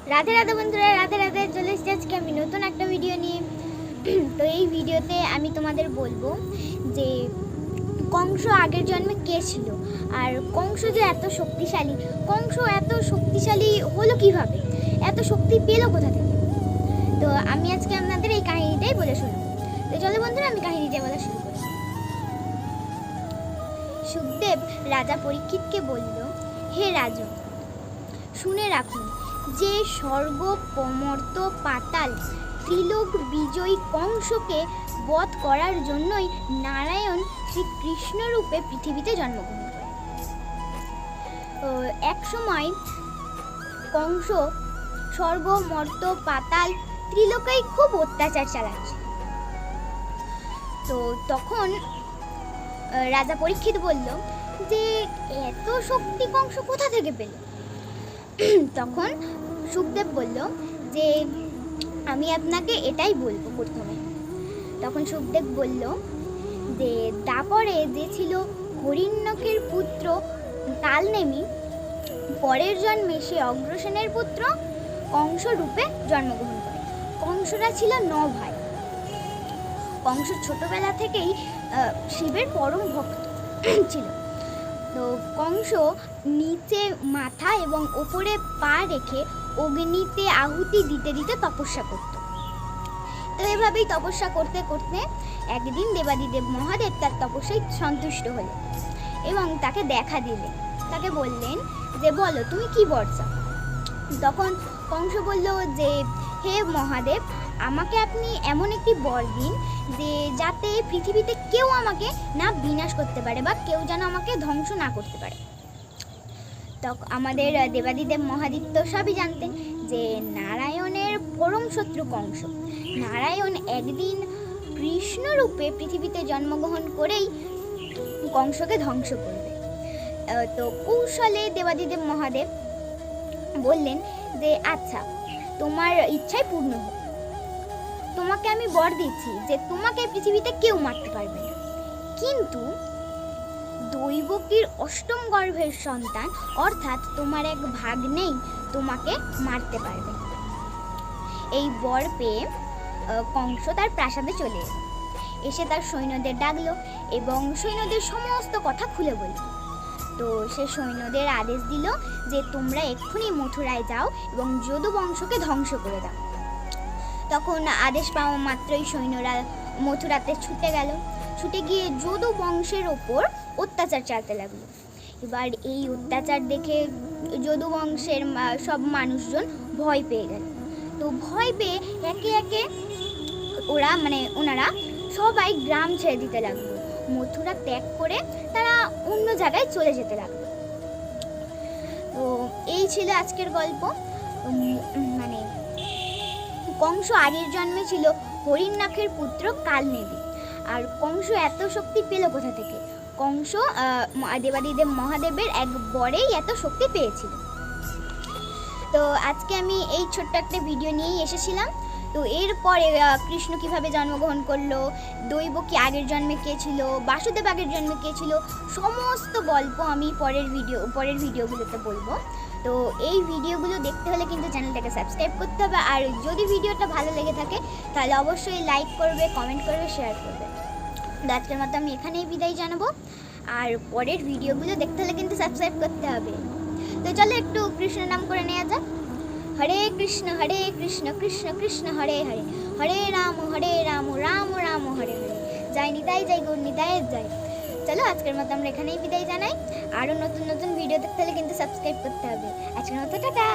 রাধে রাধে বন্ধুরা, রাধে রাধে। চলে এসেছি আজকে আমি নতুন একটা ভিডিও নিয়ে। তো এই ভিডিওতে আমি তোমাদের বলবো যে কংস আগের জন্মে কে ছিল, আর কংস যে এত শক্তিশালী হলো কিভাবে, এত শক্তি পেলো কোথা থেকে। তো আমি আজকে আপনাদের এই কাহিনীটাই বলে শোনাবো। তো চলো বন্ধুরা, আমি কাহিনীটা বলা শুরু করি। সুখদেব রাজা পরীক্ষিতকে বলল, হে রাজন, শুনে রাখুন যে স্বর্গ মর্ত্য পাতাল ত্রিলোক বিজয়ী কংসকে বধ করার জন্যই নারায়ণ শ্রীকৃষ্ণ রূপে পৃথিবীতে জন্মগ্রহণ করেন। এক সময় কংস স্বর্গ মর্ত্য পাতাল ত্রিলোকেই খুব অত্যাচার চালাচ্ছে। তো তখন রাজা পরীক্ষিত বলল যে এত শক্তি কংস কোথা থেকে পেল। তখন সুখদেব বলল যে আমি আপনাকে এটাই বলবো প্রথমে। তখন সুখদেব বলল যে দাপরে যে ছিল হরিণ্যকের পুত্র কালনেমি, পরের জন্মে সে অগ্রসেনের পুত্র কংস রূপে জন্মগ্রহণ করে। কংসরা ছিল 9 ভাই। কংস ছোটবেলা থেকেই শিবের পরম ভক্ত ছিল। তো কংস নিচে মাথা এবং ওপরে পা রেখে অগ্নিতে আহুতি দিতে দিতে তপস্যা করত। তো এভাবেই তপস্যা করতে করতে একদিন দেবাদিদেব মহাদেব তার তপস্যায় সন্তুষ্ট হলেন এবং তাকে দেখা দিলেন। তাকে বললেন যে বলো তুমি কি বর চাও। তখন কংস বলল যে হে মহাদেব, আমাকে আপনি এমন একটি বর দিন যে যাতে পৃথিবীতে কেউ আমাকে না বিনাশ করতে পারে বা কেউ যেন আমাকে ধ্বংস না করতে পারে। তখন আমাদের দেবাদিদেব মহাদেব তো সবই জানতেন যে নারায়ণের পরম শত্রু কংস। নারায়ণ একদিন কৃষ্ণ রূপে পৃথিবীতে জন্মগ্রহণ করেই কংসকে ধ্বংস করবে। তো কৌশলে দেবাদিদেব মহাদেব বললেন যে আচ্ছা, তোমার ইচ্ছাই পূর্ণ হোক। তোমাকে আমি বর দিচ্ছি যে তোমাকে পৃথিবীতে কেউ মারতে পারবে না, কিন্তু দৈবকীর অষ্টম গর্ভের সন্তান অর্থাৎ তোমার এক ভাগ্নেই তোমাকে মারতে পারবে। এই বর পেয়ে কংস তার প্রাসাদে চলে এসে তার সৈন্যদের ডাকলো এবং সৈন্যদের সমস্ত কথা খুলে বলল। তো সে সৈন্যদের আদেশ দিল যে তোমরা এক্ষুনি মথুরায় যাও এবং যদু বংশকে ধ্বংস করে দাও। তখন আদেশ পাওয়া মাত্রই সৈন্যরা মথুরাতে ছুটে গিয়ে যদু বংশের ওপর অত্যাচার চালাতে লাগলো। এবার এই অত্যাচার দেখে যদু বংশের সব মানুষজন ভয় পেয়ে গেল। তো ভয় পেয়ে একে একে ওনারা সবাই গ্রাম ছেড়ে দিতে লাগলো। মথুরা ত্যাগ করে তারা অন্য জায়গায় চলে যেতে লাগলো। তো এই ছিল আজকের গল্প। কংস আগের জন্মে ছিল হরিণ্যাক্ষের পুত্র কালনেমি। আর কংস এত শক্তি পেল কোথা থেকে? কংস দেবাদিদেব মহাদেবের এক বরেই এত শক্তি পেয়েছিল। তো আজকে আমি এই ছোট্ট একটা ভিডিও নিয়েই এসেছিলাম। তো এরপরে কৃষ্ণ কিভাবে জন্মগ্রহণ করলো, দৈবকী আগের জন্মে কে ছিল, বাসুদেব আগের জন্মে কে ছিল, সমস্ত গল্প আমি পরের ভিডিওগুলোতে বলবো। তো এই ভিডিওগুলো দেখতে হলে কিন্তু চ্যানেলটাকে সাবস্ক্রাইব করতে হবে। আর যদি ভিডিওটা ভালো লেগে থাকে তাহলে অবশ্যই লাইক করবে, কমেন্ট করবে, শেয়ার করবে। তো আজকের মতো আমি এখানেই বিদায় জানাবো। আর পরের ভিডিওগুলো দেখতে হলে কিন্তু সাবস্ক্রাইব করতে হবে। তো চলো একটু কৃষ্ণ নাম করে নেওয়া যাক। হরে কৃষ্ণ কৃষ্ণ কৃষ্ণ হরে হরে, হরে রাম রাম রাম হরে হরে, জয় নিতাই জয় গৌর নিতাইয়ের জয়। চলো আজকের মতো আমরা এখানেই বিদায় জানাই। আরও নতুন নতুন ভিডিও দেখতে হলে কিন্তু সাবস্ক্রাইব করতে হবে। আজকের মতো টাটা।